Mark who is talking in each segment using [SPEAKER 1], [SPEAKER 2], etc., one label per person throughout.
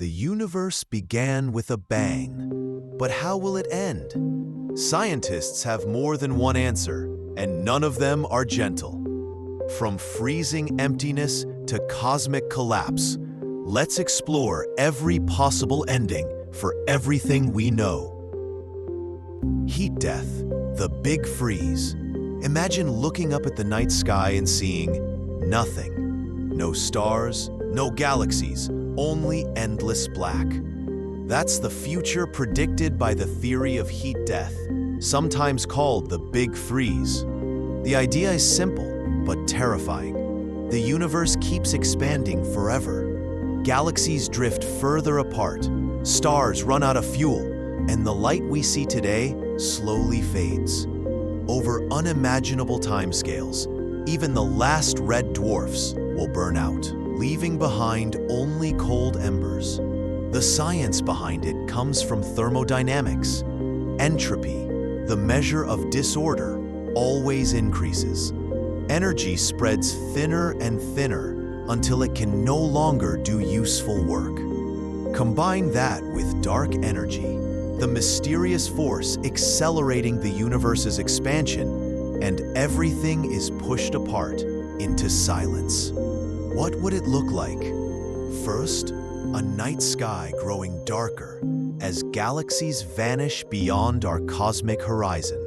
[SPEAKER 1] The universe began with a bang. But how will it end? Scientists have more than one answer, and none of them are gentle. From freezing emptiness to cosmic collapse, let's explore every possible ending for everything we know. Heat death, the big freeze. Imagine looking up at the night sky and seeing nothing. No stars, no galaxies, only endless black. That's the future predicted by the theory of heat death, sometimes called the Big Freeze. The idea is simple, but terrifying. The universe keeps expanding forever. Galaxies drift further apart, stars run out of fuel, and the light we see today slowly fades. Over unimaginable timescales, even the last red dwarfs will burn out, leaving behind only cold embers. The science behind it comes from thermodynamics. Entropy, the measure of disorder, always increases. Energy spreads thinner and thinner until it can no longer do useful work. Combine that with dark energy, the mysterious force accelerating the universe's expansion, and everything is pushed apart into silence. What would it look like? First, a night sky growing darker as galaxies vanish beyond our cosmic horizon.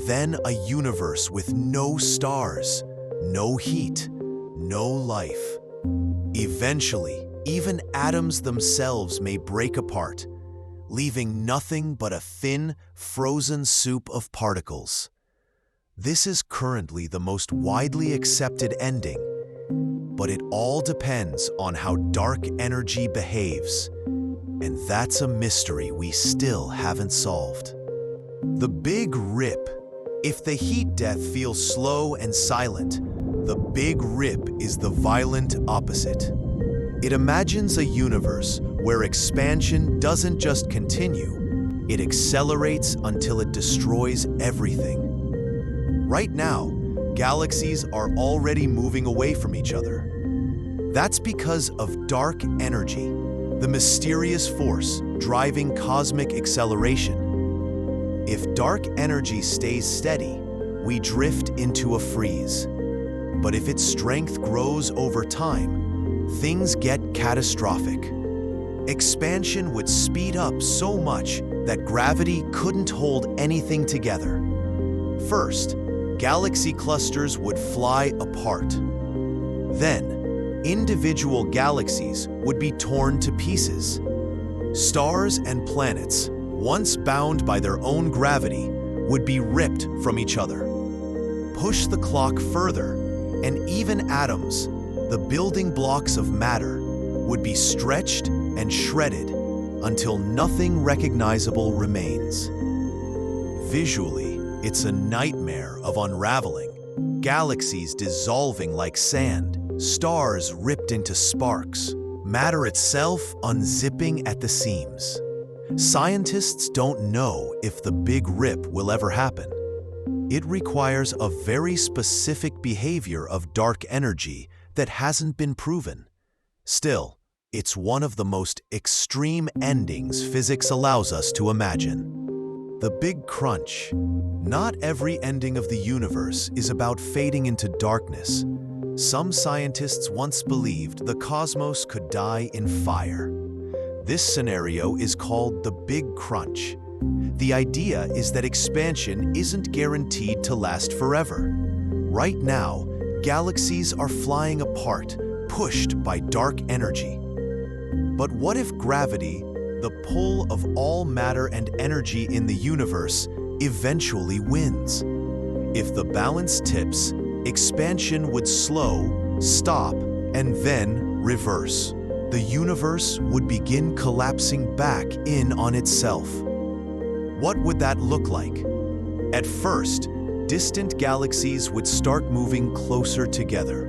[SPEAKER 1] Then a universe with no stars, no heat, no life. Eventually, even atoms themselves may break apart, leaving nothing but a thin, frozen soup of particles. This is currently the most widely accepted ending, but it all depends on how dark energy behaves, and that's a mystery we still haven't solved. The Big Rip. If the heat death feels slow and silent, the Big Rip is the violent opposite. It imagines a universe where expansion doesn't just continue, it accelerates until it destroys everything. Right now, galaxies are already moving away from each other. That's because of dark energy, the mysterious force driving cosmic acceleration. If dark energy stays steady, we drift into a freeze. But if its strength grows over time, things get catastrophic. Expansion would speed up so much that gravity couldn't hold anything together. First, galaxy clusters would fly apart. Then, individual galaxies would be torn to pieces. Stars and planets, once bound by their own gravity, would be ripped from each other. Push the clock further, and even atoms, the building blocks of matter, would be stretched and shredded until nothing recognizable remains. Visually, it's a nightmare of unraveling, galaxies dissolving like sand, stars ripped into sparks, matter itself unzipping at the seams. Scientists don't know if the Big Rip will ever happen. It requires a very specific behavior of dark energy that hasn't been proven. Still, it's one of the most extreme endings physics allows us to imagine. The Big Crunch. Not every ending of the universe is about fading into darkness. Some scientists once believed the cosmos could die in fire. This scenario is called the Big Crunch. The idea is that expansion isn't guaranteed to last forever. Right now, galaxies are flying apart, pushed by dark energy. But what if gravity, the pull of all matter and energy in the universe, eventually wins? If the balance tips, expansion would slow, stop, and then reverse. The universe would begin collapsing back in on itself. What would that look like? At first, distant galaxies would start moving closer together.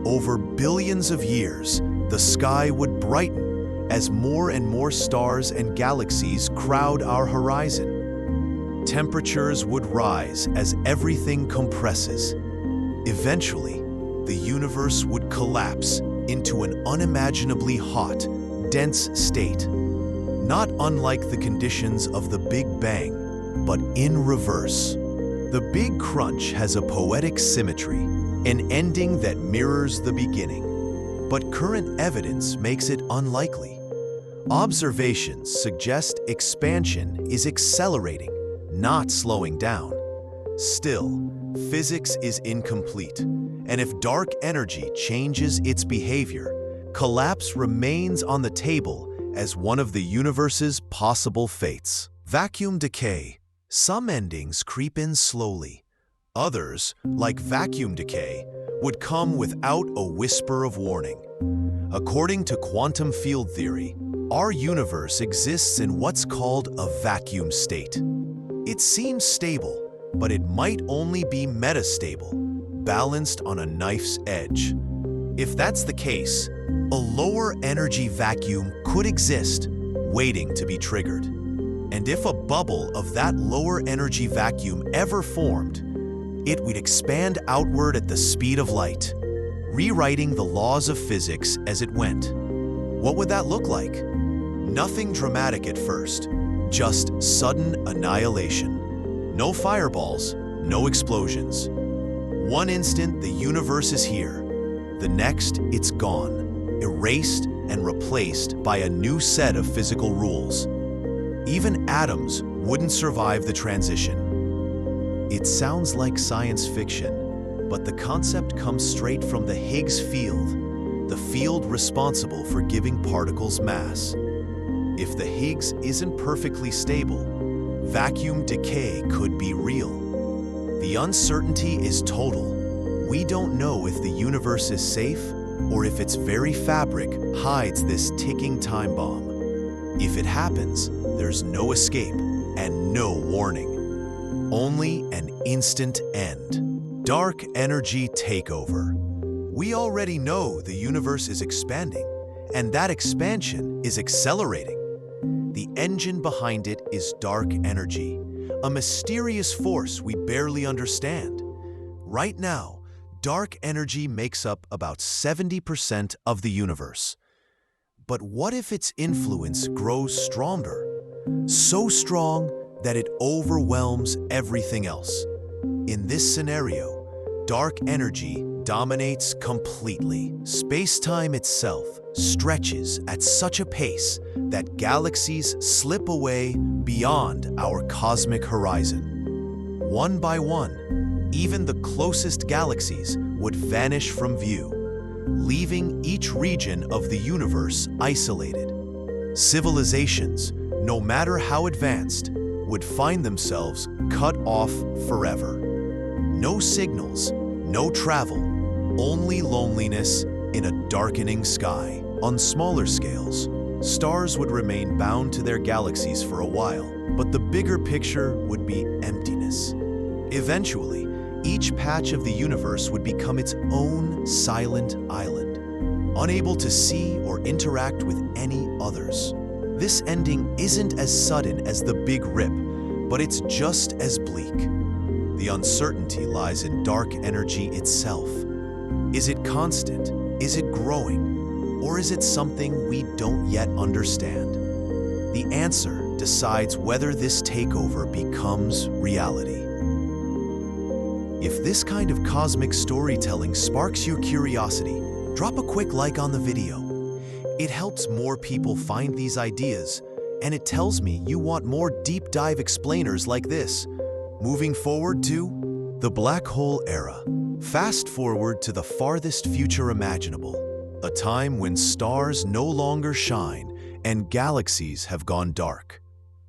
[SPEAKER 1] Over billions of years, the sky would brighten as more and more stars and galaxies crowd our horizon. Temperatures would rise as everything compresses. Eventually, the universe would collapse into an unimaginably hot, dense state, not unlike the conditions of the Big Bang, but in reverse. The Big Crunch has a poetic symmetry, an ending that mirrors the beginning, but current evidence makes it unlikely. Observations suggest expansion is accelerating, not slowing down. Still, physics is incomplete, and if dark energy changes its behavior, collapse remains on the table as one of the universe's possible fates. Vacuum decay. Some endings creep in slowly. Others, like vacuum decay, would come without a whisper of warning. According to quantum field theory, our universe exists in what's called a vacuum state. It seems stable, but it might only be metastable, balanced on a knife's edge. If that's the case, a lower energy vacuum could exist, waiting to be triggered. And if a bubble of that lower energy vacuum ever formed, it would expand outward at the speed of light, rewriting the laws of physics as it went. What would that look like? Nothing dramatic at first, just sudden annihilation. No fireballs, no explosions. One instant, the universe is here. The next, it's gone, erased and replaced by a new set of physical rules. Even atoms wouldn't survive the transition. It sounds like science fiction, but the concept comes straight from the Higgs field, the field responsible for giving particles mass. If the Higgs isn't perfectly stable, vacuum decay could be real. The uncertainty is total. We don't know if the universe is safe or if its very fabric hides this ticking time bomb. If it happens, there's no escape and no warning. Only an instant end. Dark Energy Takeover. We already know the universe is expanding, and that expansion is accelerating. The engine behind it is dark energy, a mysterious force we barely understand. Right now, dark energy makes up about 70% of the universe. But what if its influence grows stronger? So strong that it overwhelms everything else. In this scenario, dark energy dominates completely. Space-time itself stretches at such a pace that galaxies slip away beyond our cosmic horizon. One by one, even the closest galaxies would vanish from view, leaving each region of the universe isolated. Civilizations, no matter how advanced, would find themselves cut off forever. No signals, no travel, only loneliness in a darkening sky. On smaller scales, stars would remain bound to their galaxies for a while, but the bigger picture would be emptiness. Eventually, each patch of the universe would become its own silent island, unable to see or interact with any others. This ending isn't as sudden as the Big Rip, but it's just as bleak. The uncertainty lies in dark energy itself. Is it constant? Is it growing? Or is it something we don't yet understand? The answer decides whether this takeover becomes reality. If this kind of cosmic storytelling sparks your curiosity, drop a quick like on the video. It helps more people find these ideas, and it tells me you want more deep dive explainers like this. Moving forward to the black hole era. Fast forward to the farthest future imaginable, a time when stars no longer shine and galaxies have gone dark.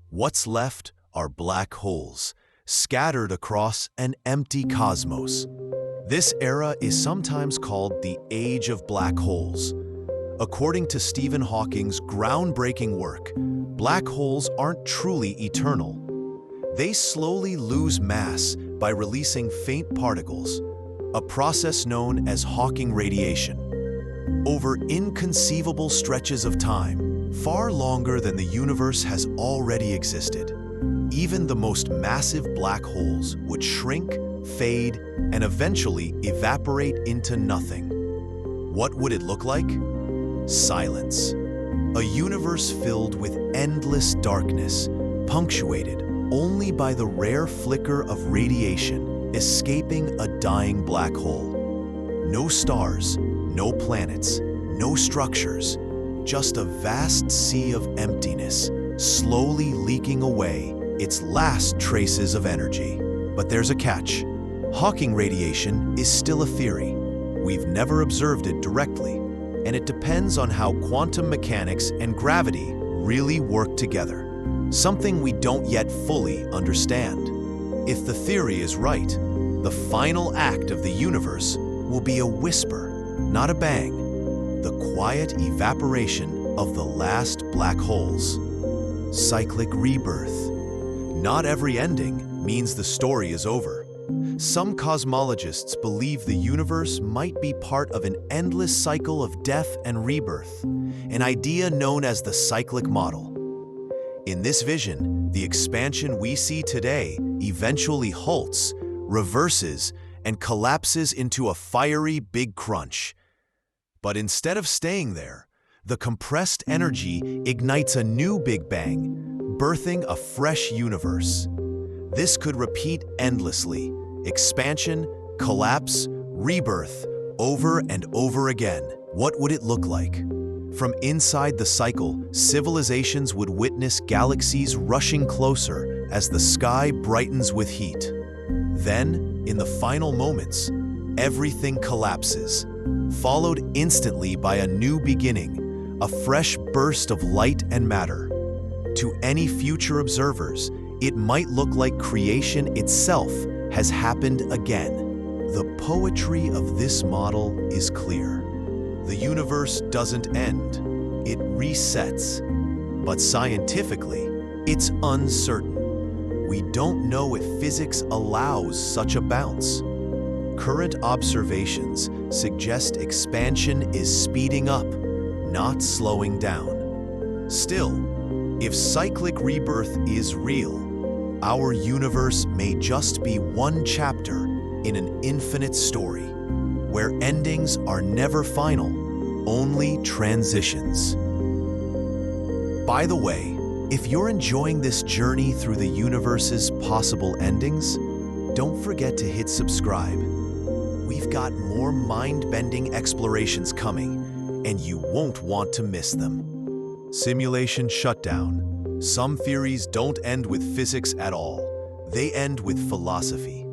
[SPEAKER 1] What's left are black holes, scattered across an empty cosmos. This era is sometimes called the Age of Black Holes. According to Stephen Hawking's groundbreaking work, black holes aren't truly eternal. They slowly lose mass by releasing faint particles, a process known as Hawking radiation. Over inconceivable stretches of time, far longer than the universe has already existed, even the most massive black holes would shrink, fade, and eventually evaporate into nothing. What would it look like? Silence. A universe filled with endless darkness, punctuated only by the rare flicker of radiation escaping a dying black hole. No stars, no planets, no structures, just a vast sea of emptiness, slowly leaking away its last traces of energy. But there's a catch. Hawking radiation is still a theory. We've never observed it directly, and it depends on how quantum mechanics and gravity really work together, something we don't yet fully understand. If the theory is right, the final act of the universe will be a whisper, not a bang, the quiet evaporation of the last black holes. Cyclic rebirth. Not every ending means the story is over. Some cosmologists believe the universe might be part of an endless cycle of death and rebirth, an idea known as the cyclic model. In this vision, the expansion we see today eventually halts, reverses, and collapses into a fiery big crunch. But instead of staying there, the compressed energy ignites a new Big Bang, birthing a fresh universe. This could repeat endlessly. Expansion, collapse, rebirth, over and over again. What would it look like? From inside the cycle, civilizations would witness galaxies rushing closer as the sky brightens with heat. Then, in the final moments, everything collapses, followed instantly by a new beginning, a fresh burst of light and matter. To any future observers, it might look like creation itself has happened again. The poetry of this model is clear. The universe doesn't end, it resets. But scientifically, it's uncertain. We don't know if physics allows such a bounce. Current observations suggest expansion is speeding up, not slowing down. Still, if cyclic rebirth is real, our universe may just be one chapter in an infinite story, where endings are never final, only transitions. By the way, if you're enjoying this journey through the universe's possible endings, don't forget to hit subscribe. We've got more mind-bending explorations coming, and you won't want to miss them. Simulation Shutdown. Some theories don't end with physics at all. They end with philosophy.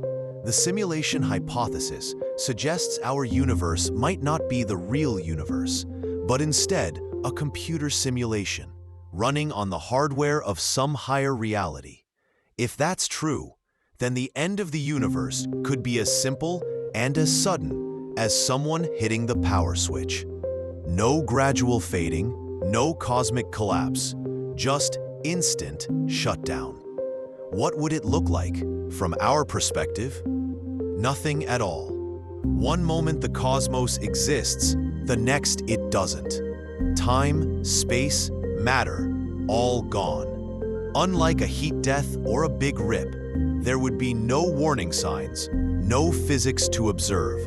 [SPEAKER 1] The simulation hypothesis suggests our universe might not be the real universe, but instead a computer simulation, running on the hardware of some higher reality. If that's true, then the end of the universe could be as simple and as sudden as someone hitting the power switch. No gradual fading, no cosmic collapse, just instant shutdown. What would it look like from our perspective? Nothing at all. One moment the cosmos exists, the next it doesn't. Time, space, matter, all gone. Unlike a heat death or a big rip, there would be no warning signs, no physics to observe.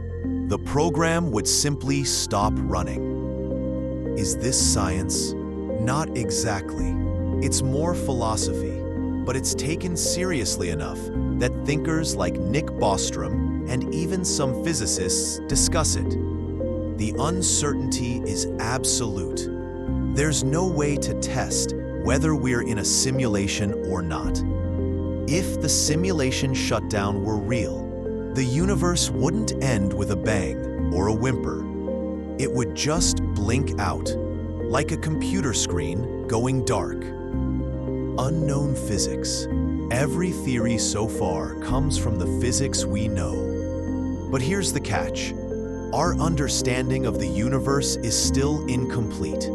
[SPEAKER 1] The program would simply stop running. Is this science? Not exactly. It's more philosophy, but it's taken seriously enough that thinkers like Nick Bostrom and even some physicists discuss it. The uncertainty is absolute. There's no way to test whether we're in a simulation or not. If the simulation shutdown were real, the universe wouldn't end with a bang or a whimper. It would just blink out, like a computer screen going dark. Unknown physics. Every theory so far comes from the physics we know. But here's the catch. Our understanding of the universe is still incomplete.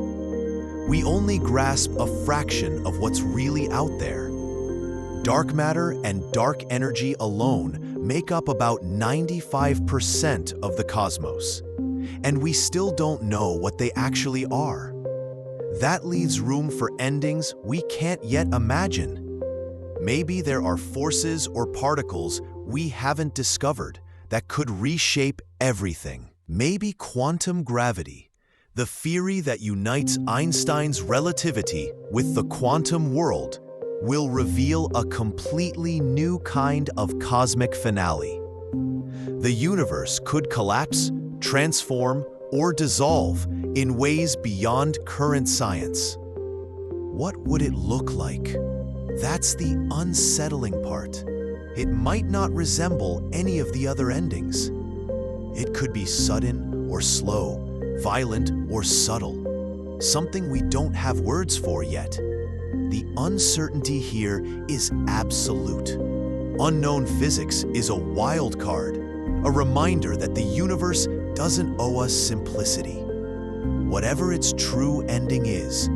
[SPEAKER 1] We only grasp a fraction of what's really out there. Dark matter and dark energy alone make up about 95% of the cosmos, and we still don't know what they actually are. That leaves room for endings we can't yet imagine. Maybe there are forces or particles we haven't discovered that could reshape everything. Maybe quantum gravity, the theory that unites Einstein's relativity with the quantum world, will reveal a completely new kind of cosmic finale. The universe could collapse, transform, or dissolve in ways beyond current science. What would it look like? That's the unsettling part. It might not resemble any of the other endings. It could be sudden or slow, violent or subtle, something we don't have words for yet. The uncertainty here is absolute. Unknown physics is a wild card, a reminder that the universe doesn't owe us simplicity. Whatever its true ending is,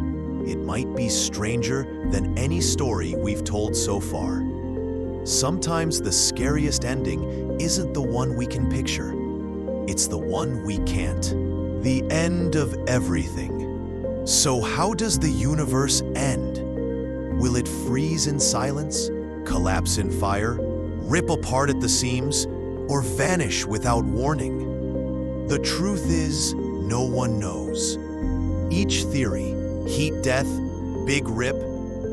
[SPEAKER 1] it might be stranger than any story we've told so far. Sometimes the scariest ending isn't the one we can picture. It's the one we can't. The end of everything. So how does the universe end? Will it freeze in silence, collapse in fire, rip apart at the seams, or vanish without warning? The truth is, no one knows. Each theory, heat death, big rip,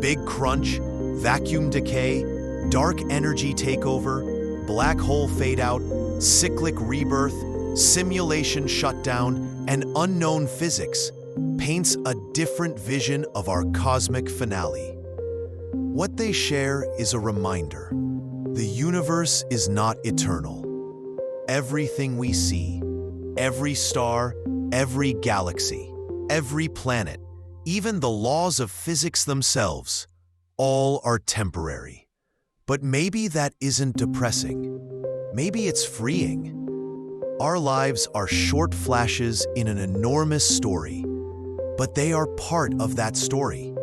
[SPEAKER 1] big crunch, vacuum decay, dark energy takeover, black hole fade out, cyclic rebirth, simulation shutdown, and unknown physics, paints a different vision of our cosmic finale. What they share is a reminder. The universe is not eternal. Everything we see, every star, every galaxy, every planet, even the laws of physics themselves, all are temporary. But maybe that isn't depressing. Maybe it's freeing. Our lives are short flashes in an enormous story, but they are part of that story.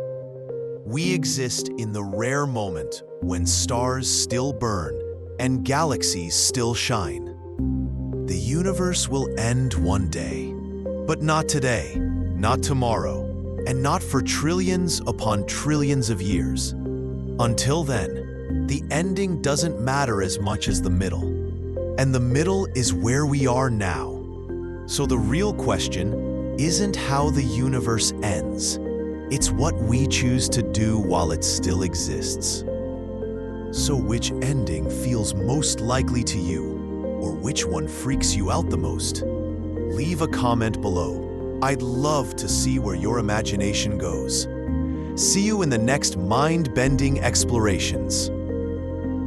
[SPEAKER 1] We exist in the rare moment when stars still burn and galaxies still shine. The universe will end one day, but not today, not tomorrow, and not for trillions upon trillions of years. Until then, the ending doesn't matter as much as the middle. And the middle is where we are now. So the real question isn't how the universe ends. It's what we choose to do while it still exists. So which ending feels most likely to you, or which one freaks you out the most? Leave a comment below. I'd love to see where your imagination goes. See you in the next mind-bending explorations.